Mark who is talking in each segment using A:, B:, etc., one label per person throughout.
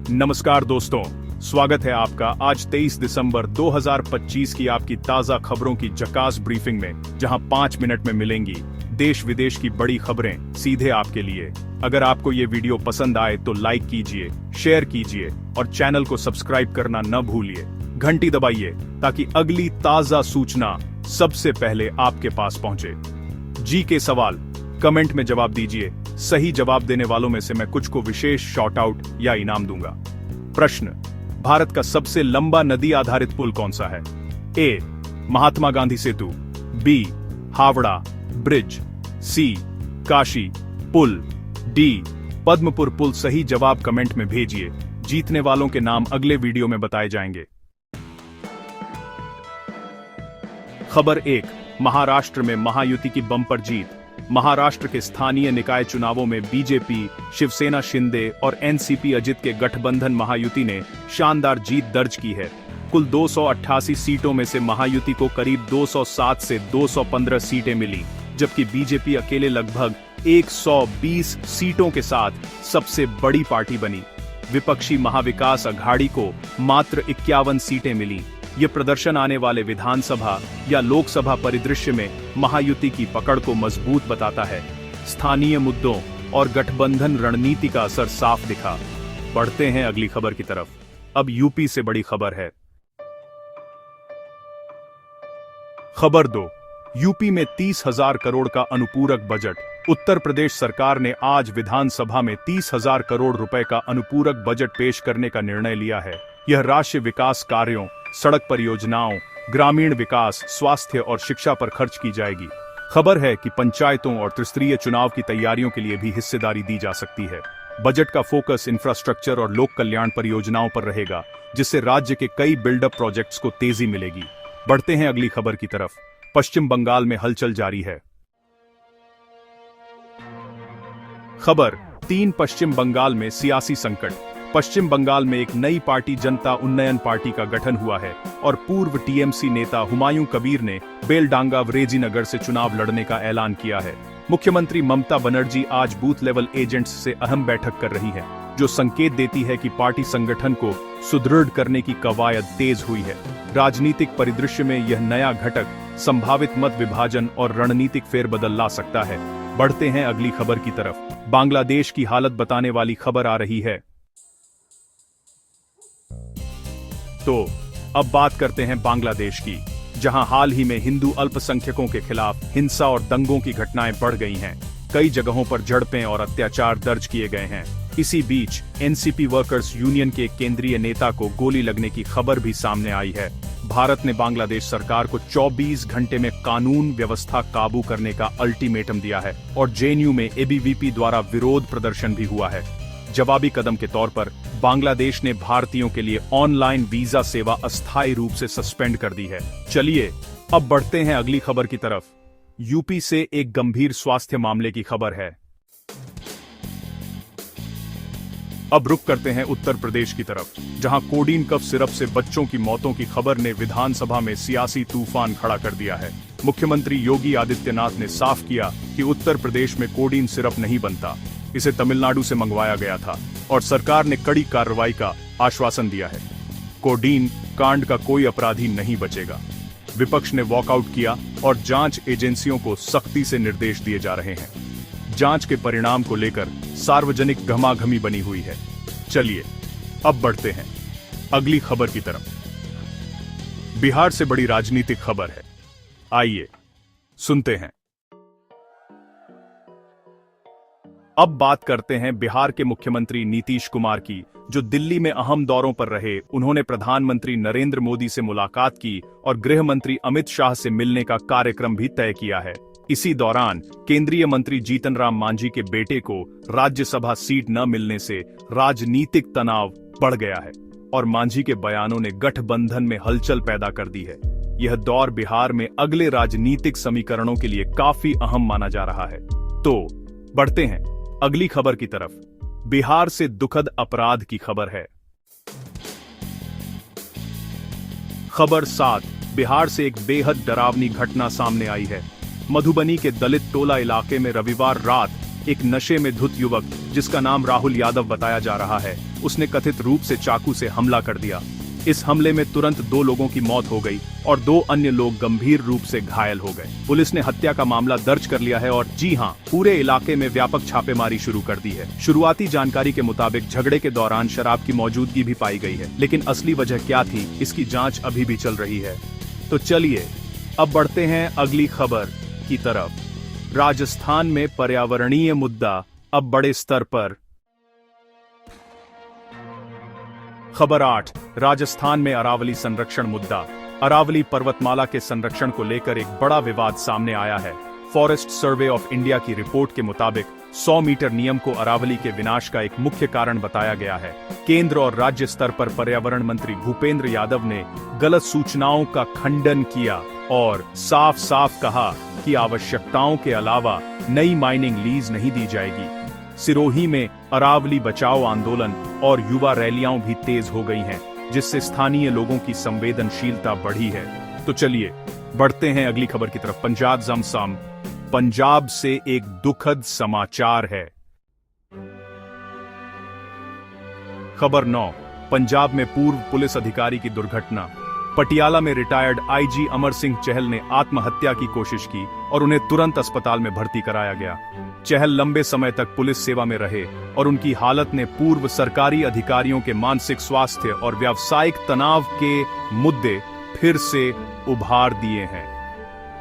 A: नमस्कार दोस्तों, स्वागत है आपका आज 23 दिसंबर 2025 की आपकी ताजा खबरों की झकास ब्रीफिंग में, जहां 5 मिनट में मिलेंगी देश विदेश की बड़ी खबरें सीधे आपके लिए। अगर आपको ये वीडियो पसंद आए तो लाइक कीजिए, शेयर कीजिए और चैनल को सब्सक्राइब करना न भूलिए। घंटी दबाइए ताकि अगली ताजा सूचना सबसे पहले आपके पास पहुंचे। जी के सवाल कमेंट में जवाब दीजिए। सही जवाब देने वालों में से मैं कुछ को विशेष शॉर्ट आउट या इनाम दूंगा। प्रश्न, भारत का सबसे लंबा नदी आधारित पुल कौन सा है? ए, महात्मा गांधी सेतु, बी, हावड़ा ब्रिज, सी, काशी पुल, डी, पद्मपुर पुल। सही जवाब कमेंट में भेजिए। जीतने वालों के नाम अगले वीडियो में बताए जाएंगे। खबर 1, महाराष्ट्र में महायुति की बम्पर जीत। महाराष्ट्र के स्थानीय निकाय चुनावों में बीजेपी, शिवसेना शिंदे और एनसीपी अजित के गठबंधन महायुति ने शानदार जीत दर्ज की है। कुल 288 सीटों में से महायुति को करीब 207 से 215 सीटें मिली, जबकि बीजेपी अकेले लगभग 120 सीटों के साथ सबसे बड़ी पार्टी बनी। विपक्षी महाविकास अघाड़ी को मात्र 51 सीटें मिली। ये प्रदर्शन आने वाले विधानसभा या लोकसभा परिदृश्य में महायुति की पकड़ को मजबूत बताता है। स्थानीय मुद्दों और गठबंधन रणनीति का असर साफ दिखा। बढ़ते हैं अगली खबर की तरफ। अब यूपी से बड़ी खबर है। खबर 2, यूपी में 30,000 करोड़ का अनुपूरक बजट। उत्तर प्रदेश सरकार ने आज विधानसभा में 30,000 करोड़ रुपए का अनुपूरक बजट पेश करने का निर्णय लिया है। यह राष्ट्रीय विकास कार्यों, सड़क परियोजनाओं, ग्रामीण विकास, स्वास्थ्य और शिक्षा पर खर्च की जाएगी। खबर है कि पंचायतों और त्रिस्तरीय चुनाव की तैयारियों के लिए भी हिस्सेदारी दी जा सकती है। बजट का फोकस इंफ्रास्ट्रक्चर और लोक कल्याण परियोजनाओं पर रहेगा, जिससे राज्य के कई बिल्डअप प्रोजेक्ट्स को तेजी मिलेगी। बढ़ते हैं अगली खबर की तरफ। पश्चिम बंगाल में हलचल जारी है। खबर 3, पश्चिम बंगाल में सियासी संकट। पश्चिम बंगाल में एक नई पार्टी जनता उन्नयन पार्टी का गठन हुआ है और पूर्व टीएमसी नेता हुमायूं कबीर ने बेलडांगा वरेजी-नगर से चुनाव लड़ने का ऐलान किया है। मुख्यमंत्री ममता बनर्जी आज बूथ लेवल एजेंट्स से अहम बैठक कर रही हैं, जो संकेत देती है कि पार्टी संगठन को सुदृढ़ करने की कवायद तेज हुई है। राजनीतिक परिदृश्य में यह नया घटक संभावित मत विभाजन और रणनीतिक फेरबदल ला सकता है। बढ़ते हैं अगली खबर की तरफ। बांग्लादेश की हालत बताने वाली खबर आ रही है। तो अब बात करते हैं बांग्लादेश की, जहां हाल ही में हिंदू अल्पसंख्यकों के खिलाफ हिंसा और दंगों की घटनाएं बढ़ गई हैं। कई जगहों पर झड़पें और अत्याचार दर्ज किए गए हैं। इसी बीच एनसीपी वर्कर्स यूनियन के केंद्रीय नेता को गोली लगने की खबर भी सामने आई है। भारत ने बांग्लादेश सरकार को 24 घंटे में कानून व्यवस्था काबू करने का अल्टीमेटम दिया है और जेएनयू में एबीवीपी द्वारा विरोध प्रदर्शन भी हुआ है। जवाबी कदम के तौर पर बांग्लादेश ने भारतीयों के लिए ऑनलाइन वीजा सेवा अस्थायी रूप से सस्पेंड कर दी है। चलिए अब बढ़ते हैं अगली खबर की तरफ। यूपी से एक गंभीर स्वास्थ्य मामले की खबर है। अब रुक करते हैं उत्तर प्रदेश की तरफ, जहां कोडीन कफ सिरप से बच्चों की मौतों की खबर ने विधानसभा में सियासी तूफान खड़ा कर दिया है। मुख्यमंत्री योगी आदित्यनाथ ने साफ किया कि उत्तर प्रदेश में कोडीन सिरप नहीं बनता, इसे तमिलनाडु से मंगवाया गया था और सरकार ने कड़ी कार्रवाई का आश्वासन दिया है। कोडीन कांड का कोई अपराधी नहीं बचेगा। विपक्ष ने वॉकआउट किया और जांच एजेंसियों को सख्ती से निर्देश दिए जा रहे हैं। जांच के परिणाम को लेकर सार्वजनिक घमाघमी बनी हुई है। चलिए अब बढ़ते हैं अगली खबर की तरफ। बिहार से बड़ी राजनीतिक खबर है, आइए सुनते हैं। अब बात करते हैं बिहार के मुख्यमंत्री नीतीश कुमार की, जो दिल्ली में अहम दौरों पर रहे। उन्होंने प्रधानमंत्री नरेंद्र मोदी से मुलाकात की और गृह मंत्री अमित शाह से मिलने का कार्यक्रम भी तय किया है। इसी दौरान केंद्रीय मंत्री जीतन राम मांझी के बेटे को राज्यसभा सीट न मिलने से राजनीतिक तनाव बढ़ गया है और मांझी के बयानों ने गठबंधन में हलचल पैदा कर दी है। यह दौर बिहार में अगले राजनीतिक समीकरणों के लिए काफी अहम माना जा रहा है। तो बढ़ते हैं अगली खबर की तरफ। बिहार से दुखद अपराध की खबर है। खबर 7, बिहार से एक बेहद डरावनी घटना सामने आई है। मधुबनी के दलित टोला इलाके में रविवार रात एक नशे में धुत युवक जिसका नाम राहुल यादव बताया जा रहा है, उसने कथित रूप से चाकू से हमला कर दिया। इस हमले में तुरंत 2 लोगों की मौत हो गई और 2 अन्य लोग गंभीर रूप से घायल हो गए। पुलिस ने हत्या का मामला दर्ज कर लिया है और जी हां, पूरे इलाके में व्यापक छापेमारी शुरू कर दी है। शुरुआती जानकारी के मुताबिक झगड़े के दौरान शराब की मौजूदगी भी पाई गई है, लेकिन असली वजह क्या थी, इसकी जांच अभी भी चल रही है। तो चलिए अब बढ़ते हैं अगली खबर की तरफ। राजस्थान में पर्यावरणीय मुद्दा अब बड़े स्तर पर। खबर 8, राजस्थान में अरावली संरक्षण मुद्दा। अरावली पर्वतमाला के संरक्षण को लेकर एक बड़ा विवाद सामने आया है। फॉरेस्ट सर्वे ऑफ इंडिया की रिपोर्ट के मुताबिक 100 मीटर नियम को अरावली के विनाश का एक मुख्य कारण बताया गया है। केंद्र और राज्य स्तर पर पर्यावरण मंत्री भूपेंद्र यादव ने गलत सूचनाओं का खंडन किया और साफ साफ कहा कि आवश्यकताओं के अलावा नई माइनिंग लीज नहीं दी जाएगी। सिरोही में अरावली बचाओ आंदोलन और युवा रैलियां भी तेज हो गई हैं, जिससे स्थानीय लोगों की संवेदनशीलता बढ़ी है। तो चलिए बढ़ते हैं अगली खबर की तरफ। पंजाब जमसम। पंजाब से एक दुखद समाचार है। खबर 9, पंजाब में पूर्व पुलिस अधिकारी की दुर्घटना। पटियाला में रिटायर्ड आईजी अमर सिंह चहल ने आत्महत्या की कोशिश की और उन्हें तुरंत अस्पताल में भर्ती कराया गया। चहल लंबे समय तक पुलिस सेवा में रहे और उनकी हालत ने पूर्व सरकारी अधिकारियों के मानसिक स्वास्थ्य और व्यावसायिक तनाव के मुद्दे फिर से उभार दिए हैं।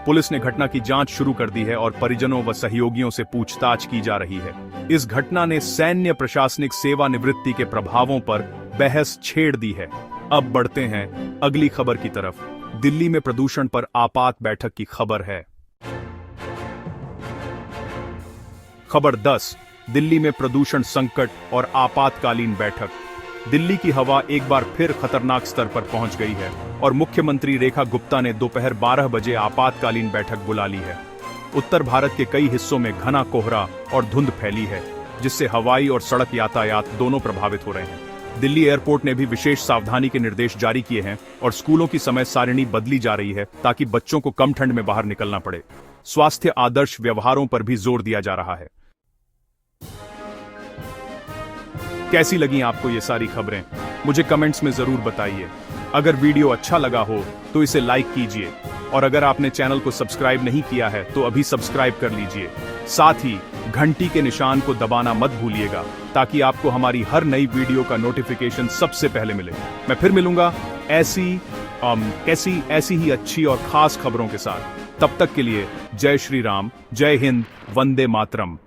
A: पुलिस ने घटना की जांच शुरू कर दी है और परिजनों व सहयोगियों से पूछताछ की जा रही है। इस घटना ने सैन्य प्रशासनिक सेवानिवृत्ति के प्रभावों पर बहस छेड़ दी है। अब बढ़ते हैं अगली खबर की तरफ। दिल्ली में प्रदूषण पर आपात बैठक की खबर है। खबर 10, दिल्ली में प्रदूषण संकट और आपातकालीन बैठक। दिल्ली की हवा एक बार फिर खतरनाक स्तर पर पहुंच गई है और मुख्यमंत्री रेखा गुप्ता ने दोपहर 12 बजे आपातकालीन बैठक बुला ली है। उत्तर भारत के कई हिस्सों में घना कोहरा और धुंध फैली है, जिससे हवाई और सड़क यातायात दोनों प्रभावित हो रहे हैं। दिल्ली एयरपोर्ट ने भी विशेष सावधानी के निर्देश जारी किए हैं और स्कूलों की समय सारिणी बदली जा रही है ताकि बच्चों को कम ठंड में बाहर निकलना पड़े। स्वास्थ्य आदर्श व्यवहारों पर भी जोर दिया जा रहा है। कैसी लगी आपको ये सारी खबरें? मुझे कमेंट्स में जरूर बताइए। अगर वीडियो अच्छा लगा हो तो इसे लाइक कीजिए और अगर आपने चैनल को सब्सक्राइब नहीं किया है तो अभी सब्सक्राइब कर लीजिए। साथ ही घंटी के निशान को दबाना मत भूलिएगा ताकि आपको हमारी हर नई वीडियो का नोटिफिकेशन सबसे पहले मिले। मैं फिर मिलूंगा ऐसी ही अच्छी और खास खबरों के साथ। तब तक के लिए जय श्री राम, जय हिंद, वंदे मातरम।